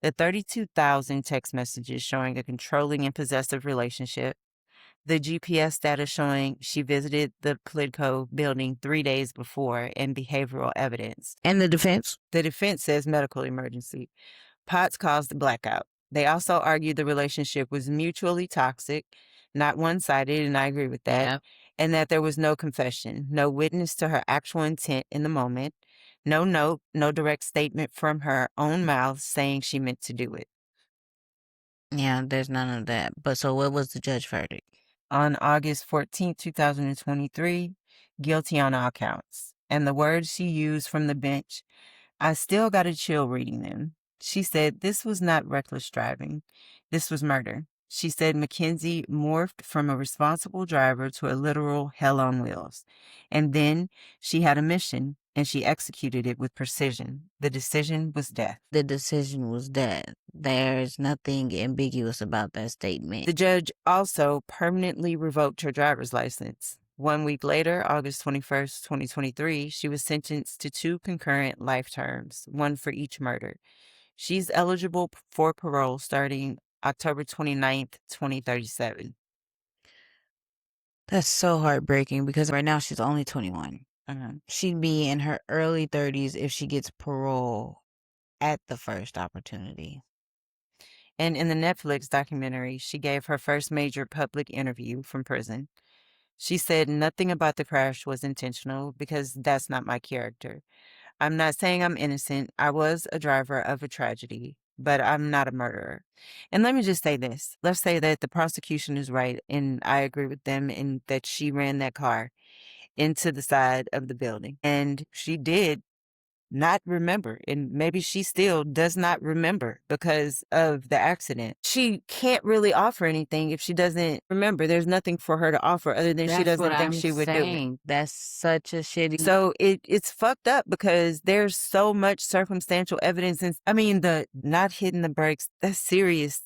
the 32,000 text messages showing a controlling and possessive relationship, The GPS data showing she visited the Politico building 3 days before and behavioral evidence. And the defense? The defense says medical emergency. Potts caused the blackout. They also argued the relationship was mutually toxic, not one-sided, and I agree with that, Yeah. and that there was no confession, no witness to her actual intent in the moment, no note, no direct statement from her own mouth saying she meant to do it. Yeah, there's none of that. But so what was the judge verdict? On August 14th, 2023, guilty on all counts. And the words she used from the bench, I still got a chill reading them. She said this was not reckless driving. This was murder. She said Mackenzie morphed from a responsible driver to a literal hell on wheels. And then she had a mission, and she executed it with precision. The decision was death. The decision was death. There's nothing ambiguous about that statement. The judge also permanently revoked her driver's license. 1 week later, August 21st, 2023, she was sentenced to 2 concurrent life terms, 1 for each murder. She's eligible for parole starting October 29th, 2037. That's so heartbreaking because right now she's only 21. Uh-huh. She'd be in her early 30s if she gets parole at the first opportunity. And in the Netflix documentary, she gave her first major public interview from prison. She said nothing about the crash was intentional because that's not my character. I'm not saying I'm innocent. I was a driver of a tragedy, but I'm not a murderer. And let me just say this. Let's say that the prosecution is right, and I agree with them in that she ran that car into the side of the building. And she did not remember, and maybe she still does not remember because of the accident. She can't really offer anything if she doesn't remember. There's nothing for her to offer other than she doesn't think she would do it. That's such a shitty. So it's fucked up because there's so much circumstantial evidence. And I mean, the not hitting the brakes, that's serious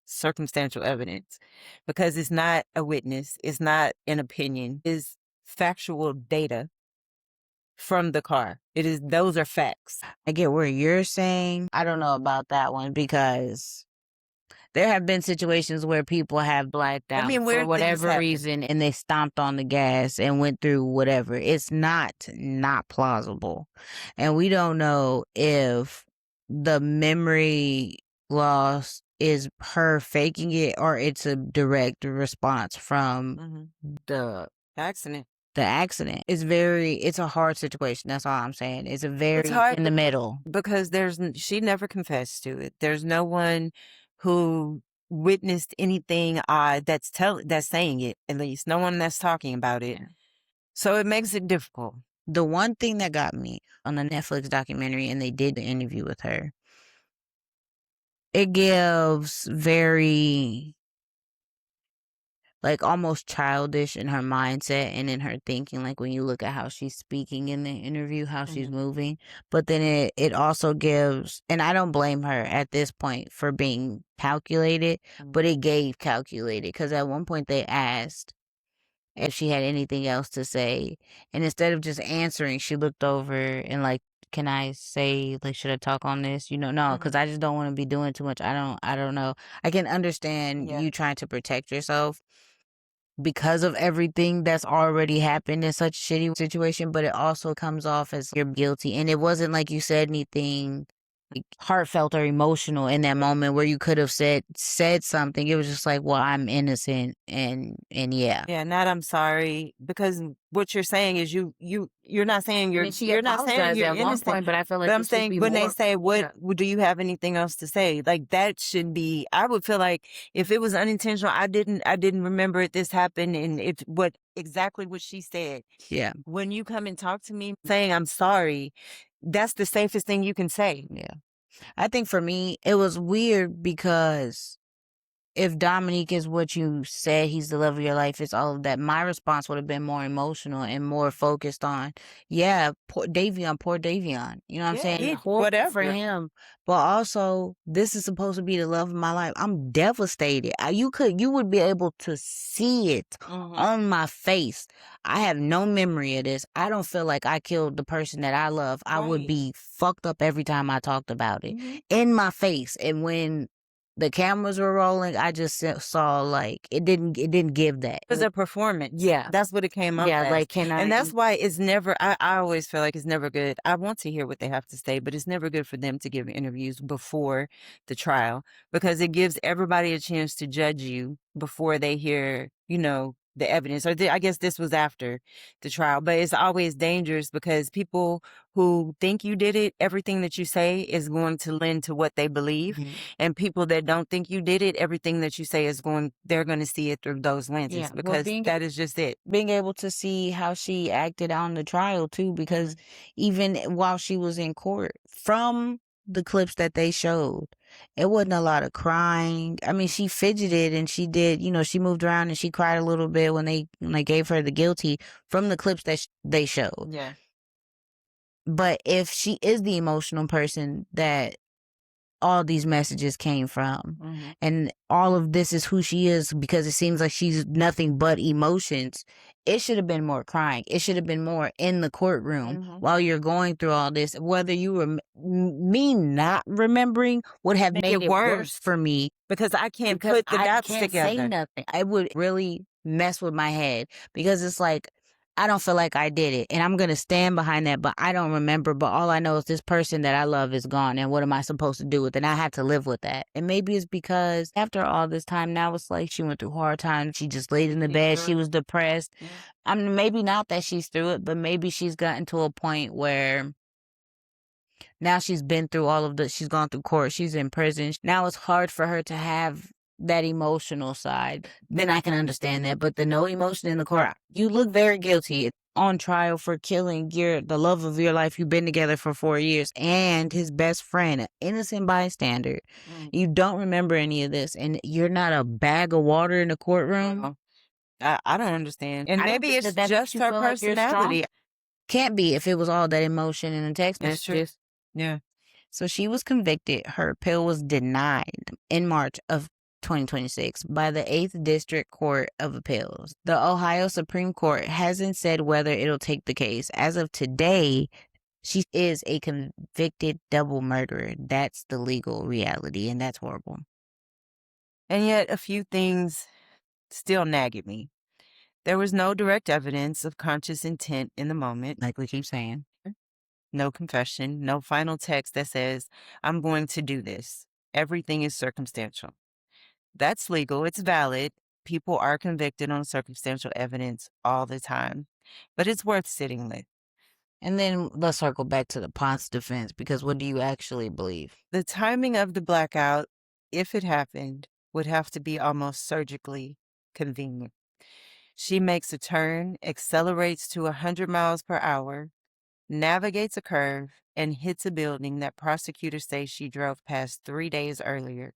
circumstantial evidence because it's not a witness. It's not an opinion. It's factual data from the car. Those are facts. I get where you're saying. I don't know about that one because there have been situations where people have blacked out for weird things whatever happen. reason and they stomped on the gas and went through whatever. It's not plausible. And we don't know if the memory loss is her faking it or it's a direct response from the accident. The accident. It's a hard situation. That's all I'm saying. It's hard in the middle. Because she never confessed to it. There's no one who witnessed anything odd that's saying it, at least. No one that's talking about it. So it makes it difficult. The one thing that got me on the Netflix documentary, and they did the interview with her, it gives very like almost childish in her mindset and in her thinking, like when you look at how she's speaking in the interview, how she's moving. But then it also gives, and I don't blame her at this point for being calculated, but it gave calculated because at one point they asked if she had anything else to say, and instead of just answering, she looked over and like, can I say, like, should I talk on this? No, because I just don't want to be doing too much. I don't know. I can understand you trying to protect yourself because of everything that's already happened in such a shitty situation, but it also comes off as you're guilty. And it wasn't like you said anything like heartfelt or emotional in that moment where you could have said something. It was just like, well, I'm innocent and yeah. Yeah, not I'm sorry, because what you're saying is you're not saying you're not saying you're innocent. Point, but I feel like I'm saying when they say do you have anything else to say? Like that should be. I would feel like if it was unintentional, I didn't remember it. This happened, and it's exactly what she said. Yeah. When you come and talk to me saying I'm sorry, that's the safest thing you can say. Yeah. I think for me, it was weird because if Dominic is what you said, he's the love of your life, it's all of that. My response would have been more emotional and more focused on, poor Davion. You know what I'm saying? Whatever. For him. But also, this is supposed to be the love of my life. I'm devastated. You would be able to see it on my face. I have no memory of this. I don't feel like I killed the person that I love. I would be fucked up every time I talked about it in my face. And when the cameras were rolling, I just saw, like, it didn't give that. It was a performance. Yeah. That's what it came up Yeah, as. like, and that's why it's never, I always feel like it's never good. I want to hear what they have to say, but it's never good for them to give interviews before the trial because it gives everybody a chance to judge you before they hear, the evidence. Or I guess this was after the trial, but it's always dangerous because people who think you did it, everything that you say is going to lend to what they believe. Mhm. And people that don't think you did it, everything that you say they're going to see it through those lenses Yeah, well, because that is just it. being able to see how she acted on the trial too, because even while she was in court, from the clips that they showed, it wasn't a lot of crying. I mean, she fidgeted and she did, she moved around and she cried a little bit when they gave her the guilty from the clips that they showed. Yeah. But if she is the emotional person that all these messages came from, and all of this is who she is, because it seems like she's nothing but emotions, it should have been more crying. It should have been more in the courtroom while you're going through all this. Whether you were me not remembering would have made it worse for me because I can't put the dots together. Say nothing. I would really mess with my head because it's like, I don't feel like I did it, and I'm going to stand behind that, but I don't remember. But all I know is this person that I love is gone, and what am I supposed to do with it? And I have to live with that. And maybe it's because after all this time, now it's like she went through hard times. She just laid in the bed. She was depressed. Yeah. I mean, maybe not that she's through it, but maybe she's gotten to a point where now she's been through she's gone through court. She's in prison. Now it's hard for her to have that emotional side. Then I can understand that, but the no emotion in the court, you look very guilty on trial for killing the love of your life. You've been together for 4 years, and his best friend, an innocent bystander. You don't remember any of this, and you're not a bag of water in the courtroom. I don't understand. And maybe it's just her personality. Can't be if it was all that emotion in the text messages. Yeah. So she was convicted. Her appeal was denied in March of 2026 by the 8th District Court of Appeals. The Ohio Supreme Court hasn't said whether it'll take the case. As of today, she is a convicted double murderer. That's the legal reality, and that's horrible. And yet a few things still nag at me. There was no direct evidence of conscious intent in the moment. Like we keep saying. No confession, no final text that says, I'm going to do this. Everything is circumstantial. That's legal. It's valid. People are convicted on circumstantial evidence all the time, but it's worth sitting with. And then let's circle back to the Ponce defense, because what do you actually believe? The timing of the blackout, if it happened, would have to be almost surgically convenient. She makes a turn, accelerates to 100 miles per hour, navigates a curve, and hits a building that prosecutors say she drove past 3 days earlier.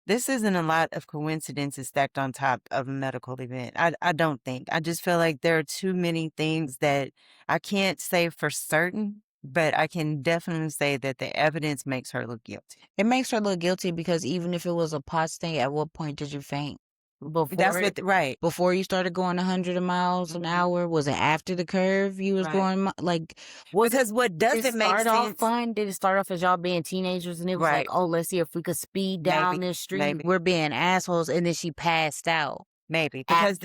This isn't a lot of coincidences stacked on top of a medical event. I don't think. I just feel like there are too many things that I can't say for certain, but I can definitely say that the evidence makes her look guilty. It makes her look guilty because even if it was a pot sting, at what point did you faint? Before you started going 100 miles an hour? Was it after the curve you was going because what doesn't make sense? Off fun? Did it start off as y'all being teenagers and it was like, oh, let's see if we could speed down this street? Maybe. We're being assholes, and then she passed out. Maybe because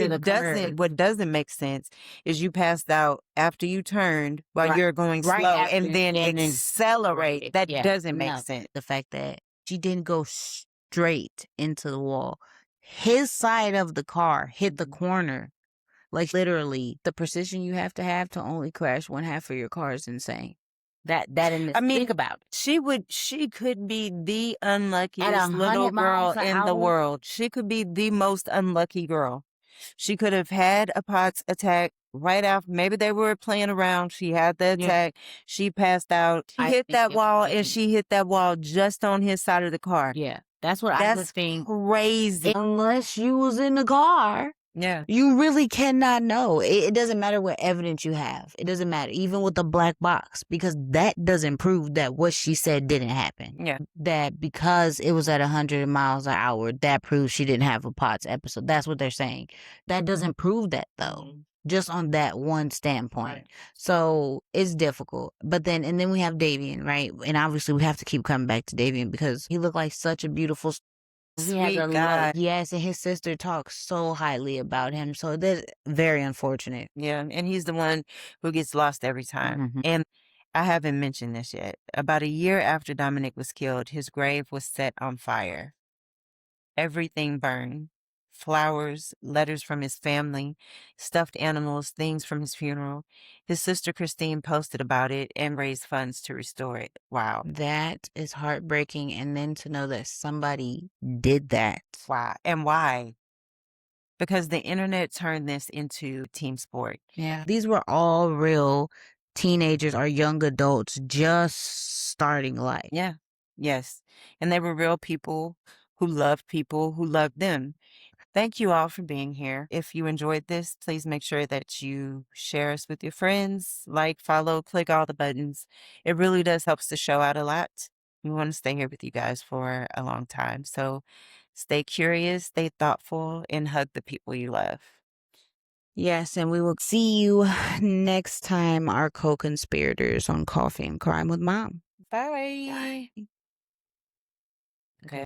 what doesn't make sense is you passed out after you turned while you're going slow and then accelerate. That doesn't make sense. The fact that she didn't go straight into the wall. His side of the car hit the corner. Like, literally, the precision you have to only crash one half of your car is insane. Think about it. She could be the unluckiest little girl in the world. She could be the most unlucky girl. She could have had a POTS attack right after. Maybe they were playing around. She had the attack. She passed out. She hit that wall, and she hit that wall just on his side of the car. Yeah. That's what I was thinking. Crazy. Unless you was in the car. Yeah. You really cannot know. It doesn't matter what evidence you have. It doesn't matter. Even with the black box. Because that doesn't prove that what she said didn't happen. Yeah. That because it was at 100 miles an hour, that proves she didn't have a POTS episode. That's what they're saying. That doesn't prove that, though. just on that one standpoint. Right. So it's difficult. But then we have Davion, right? And obviously we have to keep coming back to Davion because he looked like such a beautiful he had Sweet a guy. yes, and his sister talks so highly about him. So that's very unfortunate. Yeah, and he's the one who gets lost every time. Mhm. And I haven't mentioned this yet. About a year after Dominic was killed, his grave was set on fire. Everything burned. Flowers, letters from his family, stuffed animals, things from his funeral. His sister Christine posted about it and raised funds to restore it. Wow. That is heartbreaking. And then to know that somebody did that. Why? And why? Because the internet turned this into team sport. Yeah. These were all real teenagers or young adults just starting life. Yeah. Yes. And they were real people who loved them. Thank you all for being here. If you enjoyed this, please make sure that you share us with your friends, like, follow, click all the buttons. It really does help the show out a lot. We want to stay here with you guys for a long time. So stay curious, stay thoughtful, and hug the people you love. Yes, and we will see you next time, our co-conspirators on Coffee and Crime with Mom. Bye. Okay.